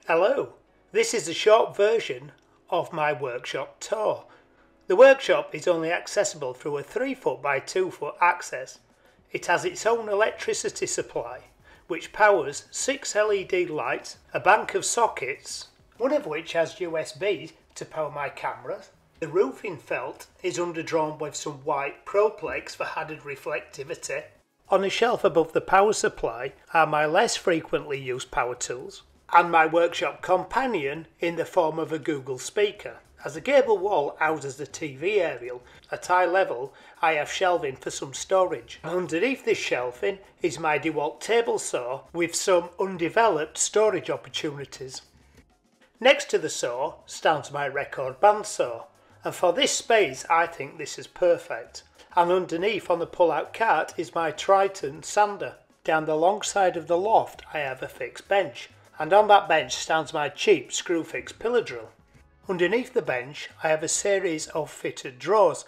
Hello, this is a short version of my workshop tour. The workshop is only accessible through a 3-foot by 2-foot access. It has its own electricity supply, which powers 6 LED lights, a bank of sockets, one of which has USB to power my cameras. The roofing felt is underdrawn with some white Proplex for added reflectivity. On a shelf above the power supply are my less frequently used power tools, and my workshop companion in the form of a Google speaker. As the gable wall houses the TV aerial, at eye level I have shelving for some storage. Underneath this shelving is my DeWalt Table saw with some undeveloped storage opportunities. Next to the saw stands my record bandsaw, and for this space I think this is perfect. And underneath on the pull-out cart is my Triton sander. Down the long side of the loft I have a fixed bench, and on that bench stands my cheap Screwfix pillar drill. Underneath the bench I have a series of fitted drawers.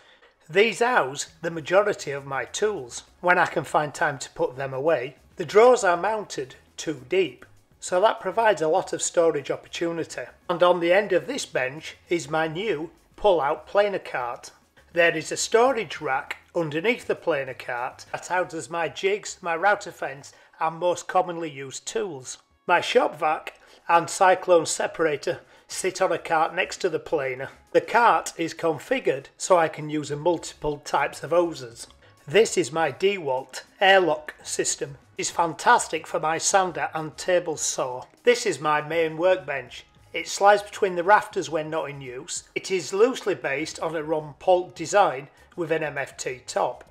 These house the majority of my tools, when I can find time to put them away. The drawers are mounted 2 deep, so that provides a lot of storage opportunity. And on the end of this bench is my new pull-out planer cart. There is a storage rack underneath the planer cart that houses my jigs, my router fence and most commonly used tools. My shop vac and cyclone separator sit on a cart next to the planer. The cart is configured so I can use multiple types of hoses. This is my DeWalt airlock system. It's fantastic for my sander and table saw. This is my main workbench. It slides between the rafters when not in use. It is loosely based on a Rompolk design with an MFT top.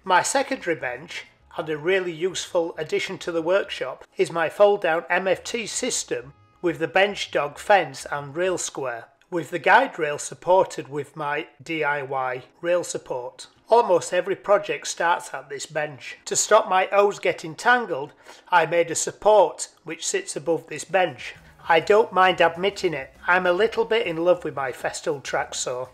My secondary bench, and a really useful addition to the workshop, is my fold-down MFT system with the Benchdog fence and rail square, with the guide rail supported with my DIY rail support. Almost every project starts at this bench. To stop my hose getting tangled, I made a support which sits above this bench. I don't mind admitting it, I'm a little bit in love with my Festool track saw.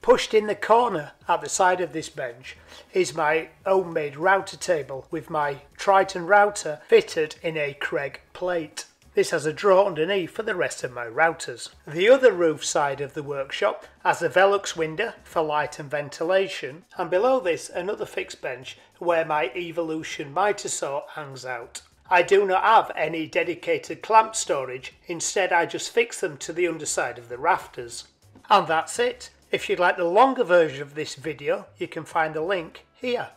Pushed in the corner at the side of this bench is my homemade router table with my Triton Router fitted in a Craig plate. This has a drawer underneath for the rest of my routers. The other roof side of the workshop has a Velux window for light and ventilation, and below this another fixed bench where my Evolution mitre saw hangs out. I do not have any dedicated clamp storage, instead I just fix them to the underside of the rafters. And that's it. If you'd like the longer version of this video, you can find the link here.